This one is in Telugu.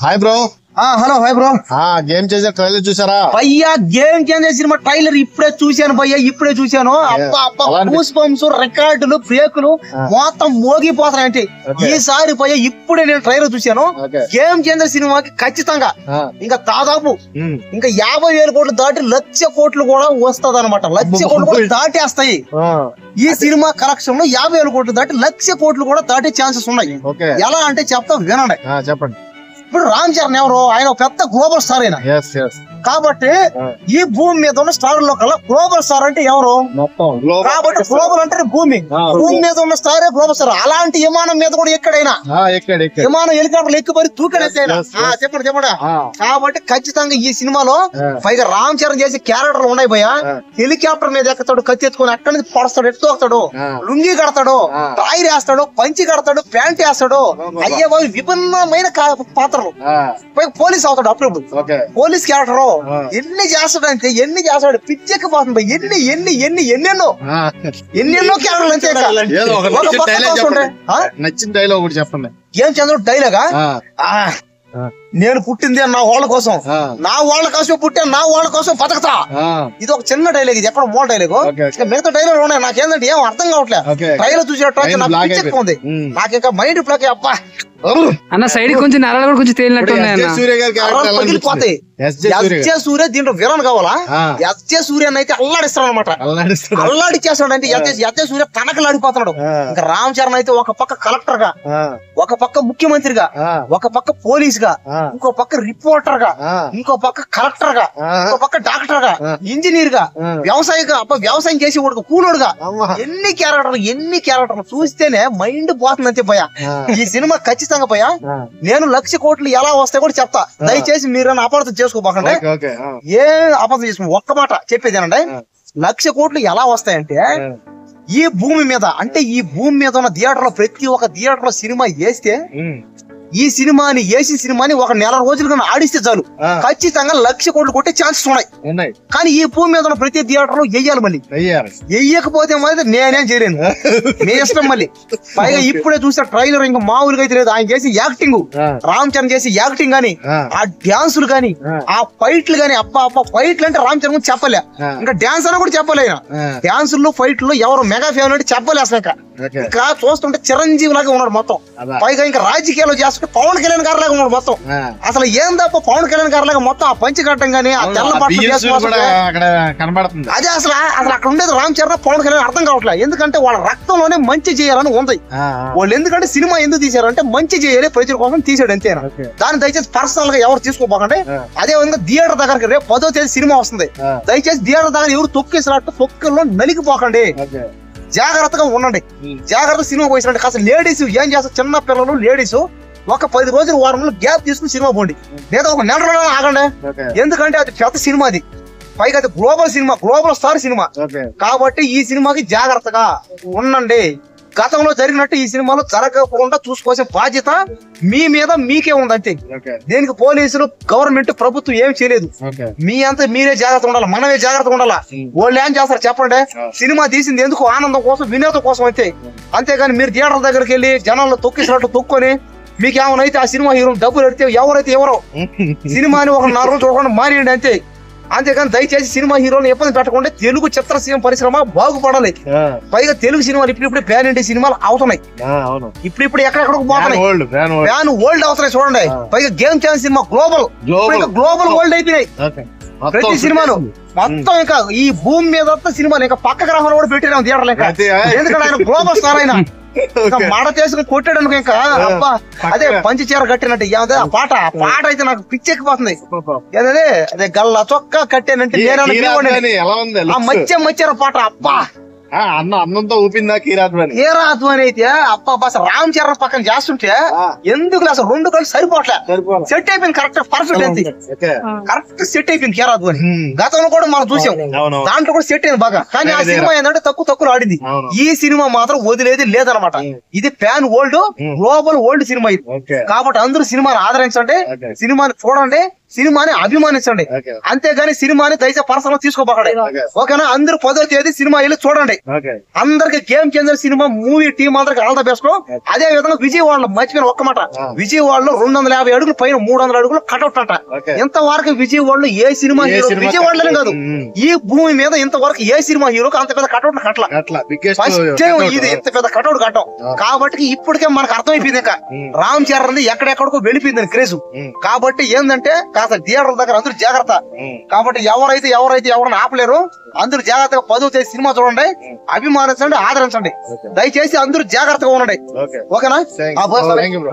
Hi bro. Hello hi bro. Game చేసే ట్రైలర్ చూసారా భయ్యా? గేమ్ చేంజర్ సినిమా ట్రైలర్ ఇప్పుడే చూశాను భయ్యా, ఇప్పుడే చూశాను. గూస్ బంప్స్, రికార్డులు, బ్రేకులు మొత్తం మోగిపోతాయంటే ఈసారి భయ్యా ఇప్పుడే నేను ట్రైలర్ చూశాను. గేమ్ చేంజర్ సినిమాకి ఖచ్చితంగా ఇంకా దాదాపు ఇంకా 50,000 కోట్లు దాటి 1,00,000 కోట్లు కూడా వస్తుంది అనమాట. 1,00,000 కోట్లు కూడా దాటేస్తాయి ఈ సినిమా కలెక్షన్ లో. 50,000 కోట్లు దాటి 1,00,000 కోట్లు కూడా దాటే ఛాన్సెస్ ఉన్నాయి. ఎలా అంటే చెప్తా వినండి. చెప్పండి. ఇప్పుడు రామ్ చరణ్ ఎవరు? ఆయన పెద్ద గ్లోబల్ స్టార్ అయినా కాబట్టి ఈ భూమి మీద ఉన్న స్టార్ లో కల్లా గ్లోబల్ స్టార్ అంటే ఎవరు? కాబట్టి గ్లోబల్ అంటే భూమి మీద ఉన్న స్టారే గ్లోబల్ స్టార్. అలాంటి విమానం మీద కూడా ఎక్కడైనా విమానం హెలికాప్టర్ ఎక్కిపోయి తూకడైనా చెప్పండి చెప్పండి. కాబట్టి ఖచ్చితంగా ఈ సినిమాలో పైగా రామ్ చరణ్ చేసే క్యారెక్టర్లు ఉన్నాయి భయ్యా. హెలికాప్టర్ మీద ఎక్కుతాడు, కత్తి ఎత్తుకొని అక్కడి నుంచి పడతాడు, ఎత్తుతాడు, లుంగి కడతాడు, టైర్ వేస్తాడు, పంచి కడతాడు, ప్యాంట్ వేస్తాడు. అయ్యే బాబు విభిన్నమైన పాత్రలు. పైగా పోలీస్ అవుతాడు అప్పుడప్పుడు. పోలీస్ క్యారెక్టర్ ఎన్ని చేస్తాడంటే ఎన్ని చేస్తాడు, పిచ్చెక్కిపోతుంది. ఎన్నెన్నో క్యారెక్టర్లు అంతే. నచ్చిన డైలాగ్ ఒకటి చెప్పండి. ఏం చంద్రుడు డైలాగా? నేను పుట్టింది నా వాళ్ళ కోసం, నా వాళ్ళ కోసం పుట్టాను, నా వాళ్ళ కోసం బతకతా. ఇది ఒక చిన్న డైలాగ్, ఇది ఎక్కడ మూల డైలాగ్. మిగతా డైలాగ్ ఉన్నాయి నాకేంటంటే ఏం అర్థం కావట్లేదు. ట్రైలర్ చూసేటట్టు నాకు పిచ్చెక్కుతుంది. నాకు ఇంకా మైండ్ బ్లాక్. అబ్బా అన్న సైడ్ కొంచెం నరాలు కూడా కొంచెం తేలినట్టు పగిలిపోతాయి. ఎస్జే సూర్య దీంట్లో విలన్ కావాలా? ఎస్జే సూర్య అయితే అల్లాడిస్తాడు అనమాట. అల్లాడిచ్చేస్తాడు అంటే ఎస్జే సూర్య తనకలాడిపోతున్నాడు. ఇంకా రామ్ చరణ్ అయితే ఒక పక్క కలెక్టర్ గా, ఒక పక్క ముఖ్యమంత్రిగా, ఒక పక్క పోలీస్ గా, ఇంకో పక్క రిపోర్టర్ గా, ఇంకో పక్క కలెక్టర్ గా, ఇంకో పక్క డాక్టర్ గా, ఇంజనీర్ గా, వ్యవసాయం చేసి కూలోడుగా. ఎన్ని క్యారెక్టర్లు చూస్తేనే మైండ్ పోతుంది అంతే భయ. ఈ సినిమా ఖచ్చితంగా భయ. నేను 1,00,000 కోట్లు ఎలా వస్తాయి కూడా చెప్తా. దయచేసి మీరు అపార్థం చేసుకోబాకండి. ఏ అపార్థం చేసుకో. ఒక్క మాట చెప్పేదేనండి. 1,00,000 కోట్లు ఎలా వస్తాయంటే ఈ భూమి మీద అంటే ఈ భూమి మీద ఉన్న థియేటర్ లో ప్రతి ఒక్క థియేటర్ లో సినిమా వేస్తే ఈ సినిమాని ఒక నెల రోజులు ఆడిస్తే చాలు ఖచ్చితంగా 1,00,000 కోట్లు కొట్టే ఛాన్సెస్ ఉన్నాయి. కానీ ఈ భూమి మీద ఉన్న ప్రతి థియేటర్ లో వెయ్యాలి. మళ్ళీ వెయ్యకపోతే మరి నేనేం చేయలేను, మీ ఇష్టం. మళ్ళీ పైగా ఇప్పుడే చూసే ట్రైలర్ ఇంకా మామూలుగా అయితే లేదు. ఆయన చేసి యాక్టింగ్, రామ్ చరణ్ చేసి యాక్టింగ్ గానీ, ఆ డాన్సులు గానీ, ఆ ఫైట్లు గానీ, అప్ప ఫైట్లు అంటే రామ్ చరణ్ చెప్పలే. ఇంకా డాన్స్ అని కూడా చెప్పలే. డాన్సులు ఫైట్లు ఎవరు మెగా ఫ్యాన్ అంటే చెప్పలే అసలు. ఇంకా చూస్తుంటే చిరంజీవి లాగా ఉన్నాడు మొత్తం. పైగా ఇంకా రాజకీయాలు చేస్తుంటే పవన్ కళ్యాణ్ గారి లాగా ఉన్నాడు మొత్తం. అసలు ఏం తప్ప పవన్ కళ్యాణ్ గారి లాగా మొత్తం ఆ పంచి కట్టడం గానీ, ఆ తెల్ల బట్టలు అదే అసలు అక్కడ ఉండేది రామ్ చరణ్, పవన్ కళ్యాణ్ అర్థం కావట్లేదు. ఎందుకంటే వాళ్ళ రక్తంలోనే మంచి చేయాలని ఉంది వాళ్ళు. ఎందుకంటే సినిమా ఎందుకు తీశారంటే మంచి చేయాలి, ప్రజల కోసం తీసాడు అంతేనా. దాన్ని దయచేసి పర్సనల్ గా ఎవరు తీసుకోపోకండి. అదే విధంగా థియేటర్ దగ్గరకి రేపు 10వ తేదీ సినిమా వస్తుంది. దయచేసి థియేటర్ దగ్గర ఎవరు తొక్కేసినట్టు తొక్కల్లో నలిగిపోకండి. జాగ్రత్తగా ఉండండి. జాగ్రత్త సినిమా పోయినట్టు. కాస్త లేడీస్ ఏం చేస్తారు, చిన్న పిల్లలు లేడీస్ ఒక 10 రోజులు 1 వారం గ్యాప్ తీసుకుని సినిమా పోండి, లేదా ఒక నెల రోజులు ఆగండి. ఎందుకంటే అది పెద్ద సినిమా, అది పైగా అది global cinema, global star cinema. కాబట్టి ఈ సినిమాకి జాగ్రత్తగా ఉండండి. గతంలో జరిగినట్టు ఈ సినిమాలో జరగకుండా చూసుకోవాల్సిన బాధ్యత మీ మీద మీకే ఉంది అంతే. దీనికి పోలీసులు, గవర్నమెంట్, ప్రభుత్వం ఏం చేయలేదు. మీ అంతా మీరే జాగ్రత్త ఉండాలి, మనమే జాగ్రత్తగా ఉండాలా. వాళ్ళు ఏం చేస్తారు చెప్పండి? సినిమా తీసింది ఎందుకు? ఆనందం కోసం, వినోదం కోసం అంతే. అంతేగాని మీరు థియేటర్ దగ్గరికి వెళ్ళి జనాల్లో తొక్కిసినట్టు తొక్కొని మీకేమనైతే ఆ సినిమా హీరో డబ్బులు ఎడితే ఎవరైతే ఎవరో సినిమాని ఒక 4 రోజులు చూడకుండా మానేయండి అంతే. అంతేగాని దయచేసి సినిమా హీరోలు ఇబ్బంది పెట్టకుండా తెలుగు చిత్ర పరిశ్రమ బాగుపడాలి. పైగా తెలుగు సినిమాలు ఇప్పుడిప్పుడే ప్యాన్ ఇండియా సినిమాలు అవుతున్నాయి. ఇప్పుడు ఎక్కడెక్కడికి పోతున్నాయి, ప్యాన్ వరల్డ్ అవుతున్నాయి చూడండి. పైగా game changer cinema global world అయిపోయినాయి ప్రతి సినిమాలు మొత్తం. ఇంకా ఈ భూమి మీద సినిమాలు ఇంకా పక్క గ్రహాలు కూడా పెట్టినాం థియేటర్లు. ఎందుకంటే ఆయన గ్లోబల్ స్టార్ అయినా మాడ చేసుకుని కొట్టాడు అనుకో. ఇంకా అబ్బా అదే పంచి చీర కట్టినట్టు ఆ పాట అయితే నాకు పిచ్చెక్కిపోతుంది. అదే గల్లా చొక్కా కట్టానంటే మచ్చర పాట. అబ్బా అన్నంతో ఊపిందా కీరాత్మని అయితే అబ్బా అసలు రామ్ చరణ్ పక్కన చేస్తుంటే ఎందుకు అసలు 2 కళ్ళు సరిపోవట్లేదు. సెట్ అయిపోయింది కరెక్ట్, పర్ఫెక్ట్ అంతే. కరెక్ట్ సెట్ అయిపోయింది కీరాత్మని. గతంలో కూడా మనం చూసాం, దాంట్లో కూడా సెట్ అయింది బాగా. కానీ ఆ సినిమా ఏంటంటే తక్కువ ఆడింది. ఈ సినిమా మాత్రం వదిలేది లేదనమాట. ఇది pan world, global world cinema ఇది. కాబట్టి అందరూ సినిమాని ఆదరించండి, సినిమాని చూడండి. సినిమాని అభిమానించండి, ఓకే అంతేగాని సినిమాని దయచేసి పర్సనల్ తీసుకోబోకండి. ఓకే ఓకేనా? అందరూ 10వ తేదీ సినిమా వెళ్ళి చూడండి. ఓకే అందరికి game changer cinema movie team అందరికి ఆల్ ద బెస్ట్. అదే విధంగా విజయవాడలో మర్చిపోయిన ఒక్క మాట, విజయవాడలో 250 అడుగులు పైన 300 అడుగులు కటౌట్ అంట. ఓకే ఇంతవరకు విజయవాడలో ఏ సినిమా హీరో, సినిమా విజయవాడలోనే కాదు ఈ భూమి మీద ఇంతవరకు ఏ సినిమా హీరోకి అంత పెద్ద కటౌట్ కట్టల. అట్లా బిగ్గెస్ట్ ఫస్ట్ టైం ఇది ఇంత పెద్ద కటౌట్ కట్టం. కాబట్టి ఇప్పటికే మనకు అర్థమైపోయింది, ఇంకా రామ్ చరణ్ ఎక్కడెక్కడికో వెళ్ళిపోయింది క్రేజ్. కాబట్టి ఏంటంటే కాస్త థియేటర్ దగ్గర అందరూ జాగ్రత్త. కాబట్టి ఎవరైతే ఎవరిని ఆపలేరు అందరూ జాగ్రత్తగా 10వ తేదీ సినిమా చూడండి, అభిమానించండి, ఆదరించండి. దయచేసి అందరూ జాగ్రత్తగా ఉండండి. ఓకే ఓకేనా? Thank you bro.